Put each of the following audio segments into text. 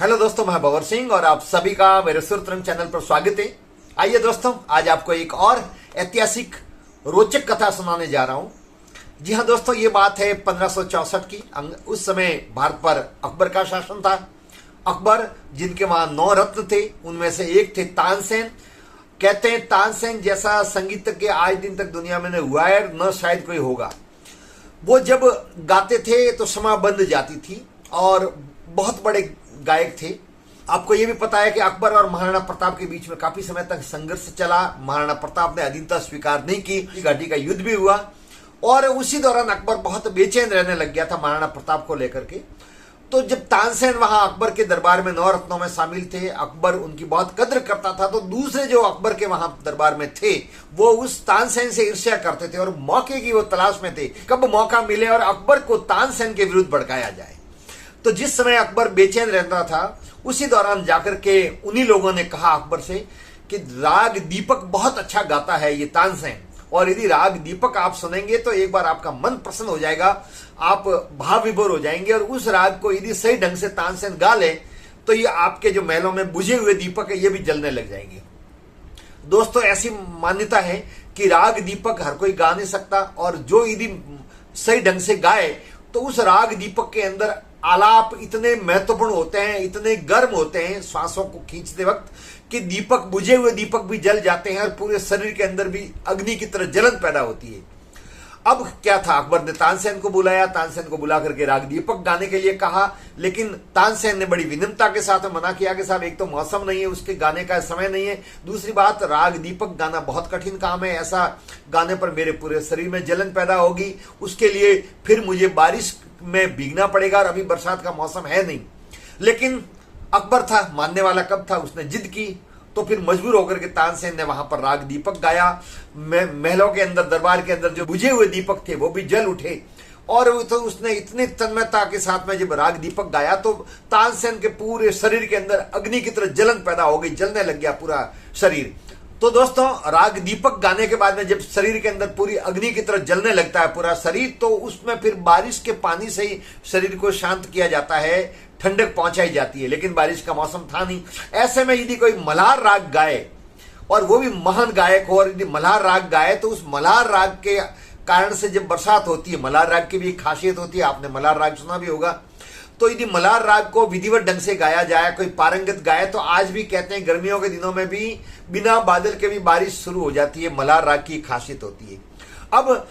Hello दोस्तों, मैं भंवर सिंह और आप सभी का मेरे सुर तरंग चैनल पर स्वागत है। आइए दोस्तों, आज आपको एक और ऐतिहासिक रोचक कथा सुनाने जा रहा हूं। जी हाँ दोस्तों, ये बात है 1564 की। उस समय भारत पर अकबर का शासन था। अकबर, जिनके वहां 9 रत्न थे, उनमें से एक थे तानसेन। कहते हैं तानसेन जैसा संगीतज्ञ आज दिन तक दुनिया में न हुआ है, न शायद कोई होगा। वो जब गाते थे तो समा बंध जाती थी और बहुत बड़े गायक थे। आपको ये भी पता है कि अकबर और महाराणा प्रताप के बीच में काफी समय तक संघर्ष चला। महाराणा प्रताप ने अधीनता स्वीकार नहीं की, घाटी का युद्ध भी हुआ और उसी दौरान अकबर बहुत बेचैन रहने लग गया था महाराणा प्रताप को लेकर के। तो जब तानसेन वहां अकबर के दरबार में 9 रत्नों में शामिल थे, अकबर उनकी बहुत कद्र करता था, तो दूसरे जो अकबर के वहां दरबार में थे वो उस तानसेन से ईर्ष्या करते थे और मौके की वो तलाश में थे, कब मौका मिले और अकबर को तानसेन के विरुद्ध भड़काया जाए। तो जिस समय अकबर बेचैन रहता था, उसी दौरान जाकर के उन्हीं लोगों ने कहा अकबर से कि राग दीपक बहुत अच्छा गाता है ये तानसेन, और यदि राग दीपक आप सुनेंगे तो एक बार आपका मन प्रसन्न हो जाएगा, आप भाव विभोर हो जाएंगे। और उस राग को यदि सही ढंग से तानसेन गा ले तो ये आपके जो महलों में बुझे हुए दीपक है ये भी जलने लग जाएंगे। दोस्तों, ऐसी मान्यता है कि राग दीपक हर कोई गा नहीं सकता, और जो यदि सही ढंग से गाए तो उस राग दीपक के अंदर आलाप इतने महत्वपूर्ण होते हैं, इतने गर्म होते हैं श्वासों को खींचते वक्त, कि दीपक, बुझे हुए दीपक भी जल जाते हैं और पूरे शरीर के अंदर भी अग्नि की तरह जलन पैदा होती है। अब क्या था, अकबर ने तानसेन को बुलाया, तानसेन को बुला करके राग दीपक गाने के लिए कहा, लेकिन तानसेन ने बड़ी विनम्रता के साथ मना किया कि साहब, एक तो मौसम नहीं है, उसके गाने का समय नहीं है, दूसरी बात राग दीपक गाना बहुत कठिन काम है, ऐसा गाने पर मेरे पूरे शरीर में जलन पैदा होगी, उसके लिए फिर मुझे बारिश में भीगना पड़ेगा और अभी बरसात का मौसम है नहीं। लेकिन अकबर था, मानने वाला कब था, उसने जिद की, तो फिर मजबूर होकर के तानसेन ने वहां पर राग दीपक गाया। महलों के अंदर, दरबार के अंदर जो बुझे हुए दीपक थे वो भी जल उठे, और तो उसने इतनी तन्मयता के साथ में जब राग दीपक गाया तो तानसेन के पूरे शरीर के अंदर अग्नि की तरह जलन पैदा हो गई, जलने लग गया पूरा शरीर। तो दोस्तों, राग दीपक गाने के बाद में जब शरीर के अंदर पूरी अग्नि की तरह जलने लगता है पूरा शरीर, तो उसमें फिर बारिश के पानी से ही शरीर को शांत किया जाता है, ठंडक पहुंचाई जाती है। लेकिन बारिश का मौसम था नहीं। ऐसे में यदि कोई मल्हार राग गाए और वो भी महान गायक हो, और यदि मल्हार राग गाए तो उस मल्हार राग के कारण से जब बरसात होती है, मल्हार राग की भी एक खासियत होती है, आपने मल्हार राग सुना भी होगा, तो यदि मल्हार राग को विधिवत ढंग से गाया जाए, कोई पारंगत गाए, तो आज भी कहते हैं गर्मियों के दिनों में भी बिना बादल के भी बारिश शुरू हो जाती है। मल्हार राग की खासियत होती है। अब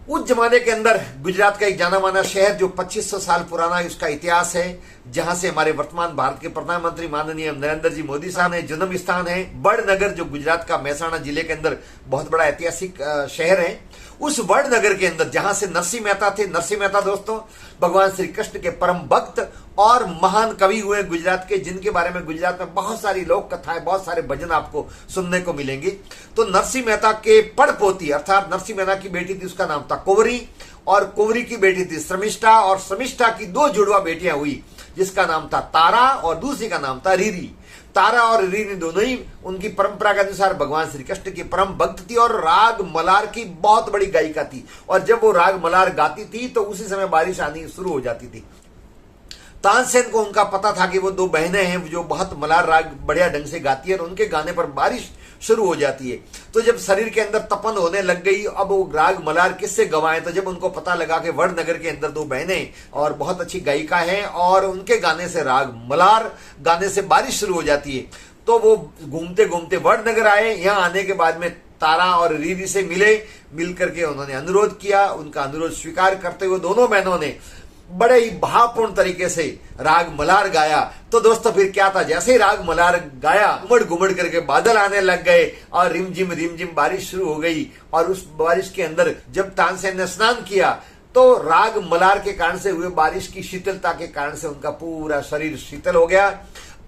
उस जमाने के अंदर गुजरात का एक जाना माना शहर जो 2500 साल पुराना उसका इतिहास है, जहां से हमारे वर्तमान भारत के प्रधानमंत्री माननीय नरेंद्र जी मोदी साहब ने जन्म स्थान है, बड़नगर, जो गुजरात का महसाणा जिले के अंदर बहुत बड़ा ऐतिहासिक शहर है। उस बड़नगर के अंदर जहां से नरसिंह मेहता थे, नरसिंह मेहता दोस्तों भगवान श्री कृष्ण के परम भक्त और महान कवि हुए गुजरात के, जिनके बारे में गुजरात में बहुत सारी लोक कथाएं, बहुत सारे भजन आपको सुनने को मिलेंगे। तो नरसिंह मेहता के पड़पोती अर्थात नरसिंह मेहता की बेटी थी, उसका नाम था कुंवरी, और कुंवरी की बेटी थी शर्मिष्ठा, और शर्मिष्ठा की 2 जुड़वा बेटियां हुई, जिसका नाम था तारा और दूसरी का नाम था रीरी। तारा और रीरी दोनों ही उनकी परंपरा के अनुसार भगवान श्री कृष्ण की परम भक्त थी और राग मल्हार की बहुत बड़ी गायिका थी। और जब वो राग मल्हार गाती थी तो उसी समय बारिश आनी शुरू हो जाती थी। तानसेन को उनका पता था कि वो 2 बहनें हैं जो बहुत मल्हार राग बढ़िया ढंग से गाती है और उनके गाने पर बारिश शुरू हो जाती है। तो जब शरीर के अंदर तपन होने लग गई, अब वो राग मल्हार किससे गवाएं, तो जब उनको पता लगा कि वड़नगर के अंदर 2 बहनें और बहुत अच्छी गायिका हैं और उनके गाने से, राग मल्हार गाने से बारिश शुरू हो जाती है, तो वो घूमते घूमते वड़नगर आए। यहाँ आने के बाद में तारा और रीरी से मिल करके उन्होंने अनुरोध किया। उनका अनुरोध स्वीकार करते हुए दोनों बहनों ने बड़े ही भावपूर्ण तरीके से राग मल्हार गाया। तो दोस्तों फिर क्या था, जैसे ही राग मल्हार गाया, घुमड़ घुमड़ करके बादल आने लग गए और रिमझिम बारिश शुरू हो गई। और उस बारिश के अंदर जब तानसेन ने स्नान किया तो राग मल्हार के कारण से हुए बारिश की शीतलता के कारण से उनका पूरा शरीर शीतल हो गया,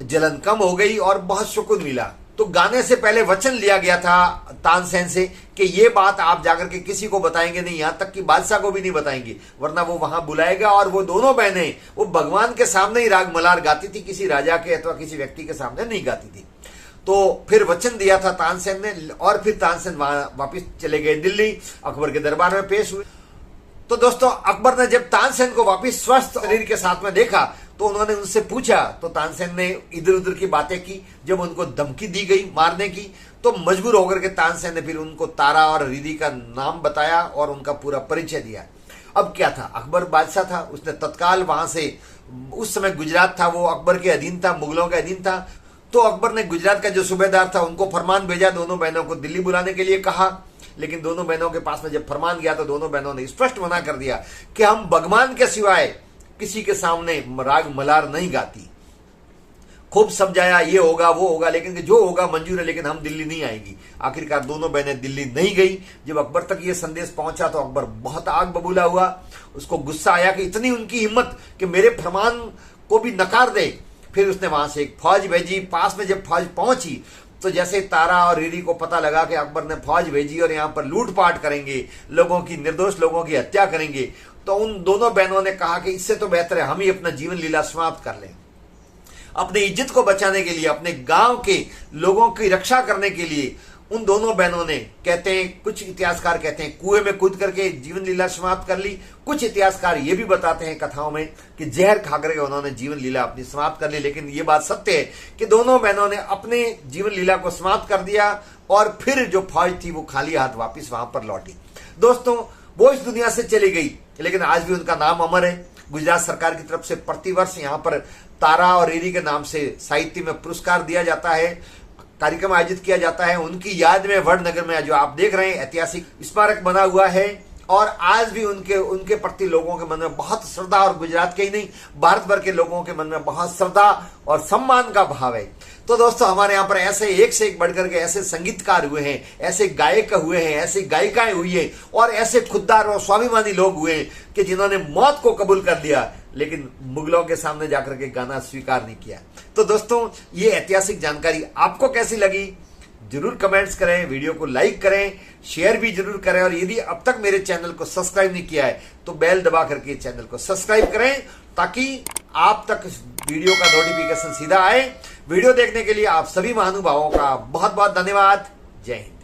जलन कम हो गई और बहुत सुकून मिला। तो गाने से पहले वचन लिया गया था तानसेन से कि ये बात आप जाकर के किसी को बताएंगे नहीं, यहां तक कि बादशाह को भी नहीं बताएंगे, वरना वो वहां बुलाएगा। और वो दोनों बहनें वो भगवान के सामने ही राग मल्हार गाती थी, किसी राजा के अथवा किसी व्यक्ति के सामने नहीं गाती थी। तो फिर वचन दिया था तानसेन ने, और फिर तानसेन वहां वापिस चले गए दिल्ली, अकबर के दरबार में पेश हुए। तो दोस्तों अकबर ने जब तानसेन को वापिस स्वस्थ शरीर के साथ में देखा तो उन्होंने उनसे पूछा, तो तानसेन ने इधर उधर की बातें की। जब उनको धमकी दी गई मारने की, तो मजबूर होकर के तानसेन ने फिर उनको तारा और रीरी का नाम बताया और उनका पूरा परिचय दिया। अब क्या था, अकबर बादशाह था, उसने तत्काल वहां से, उस समय गुजरात था वो अकबर के अधीन था, मुगलों के अधीन था, तो अकबर ने गुजरात का जो सूबेदार था उनको फरमान भेजा, दोनों बहनों को दिल्ली बुलाने के लिए कहा। लेकिन दोनों बहनों के पास में जब फरमान गया तो दोनों बहनों ने स्पष्ट मना कर दिया कि हम भगवान के सिवाय किसी के सामने राग मलार नहीं गाती। खूब समझाया, ये होगा वो होगा, लेकिन जो होगा मंजूर है, लेकिन हम दिल्ली नहीं आएगी। आखिरकार दोनों बहनें दिल्ली नहीं गई। जब अकबर तक ये संदेश पहुंचा तो अकबर बहुत आग बबूला हुआ। उसको गुस्सा आया कि इतनी उनकी हिम्मत कि मेरे फरमान को भी नकार दे। फिर उसने वहां से एक फौज भेजी। पास में जब फौज पहुंची तो जैसे तारा और रीरी को पता लगा कि अकबर ने फौज भेजी और यहाँ पर लूटपाट करेंगे, लोगों की, निर्दोष लोगों की हत्या करेंगे, तो उन दोनों बहनों ने कहा कि इससे तो बेहतर है हम ही अपना जीवन लीला समाप्त कर लें। अपने इज्जत को बचाने के लिए, अपने गांव के लोगों की रक्षा करने के लिए उन दोनों बहनों ने, कहते हैं, कुछ इतिहासकार कहते हैं कुएं में कूद करके जीवन लीला समाप्त कर ली। कुछ इतिहासकार ये भी बताते हैं कथाओं में कि जहर खा करके उन्होंने जीवन लीला अपनी समाप्त कर ली। लेकिन ये बात सत्य है कि दोनों बहनों ने अपने जीवन लीला को समाप्त कर दिया और फिर जो फौज थी वो खाली हाथ वापिस वहां पर लौटी। दोस्तों, वो इस दुनिया से चली गई, लेकिन आज भी उनका नाम अमर है। गुजरात सरकार की तरफ से प्रतिवर्ष यहाँ पर तारा और रीरी के नाम से साहित्य में पुरस्कार दिया जाता है, कार्यक्रम आयोजित किया जाता है। उनकी याद में वडनगर में जो आप देख रहे हैं ऐतिहासिक स्मारक बना हुआ है और आज भी उनके प्रति लोगों के मन में बहुत श्रद्धा, और गुजरात के ही नहीं भारत भर के लोगों के मन में बहुत श्रद्धा और सम्मान का भाव है। तो दोस्तों, हमारे यहाँ पर ऐसे एक से एक बढ़कर के ऐसे संगीतकार हुए हैं, ऐसे गायक हुए हैं, ऐसी गायिकाएं हुई है और ऐसे खुददार और स्वाभिमानी लोग हुए हैं कि जिन्होंने मौत को कबूल कर लिया लेकिन मुगलों के सामने जाकर के गाना स्वीकार नहीं किया। तो दोस्तों, ये ऐतिहासिक जानकारी आपको कैसी लगी जरूर कमेंट्स करें, वीडियो को लाइक करें, शेयर भी जरूर करें और यदि अब तक मेरे चैनल को सब्सक्राइब नहीं किया है तो बेल दबा करके चैनल को सब्सक्राइब करें ताकि आप तक वीडियो का नोटिफिकेशन सीधा आए। वीडियो देखने के लिए आप सभी महानुभावों का बहुत बहुत धन्यवाद। जय हिंद।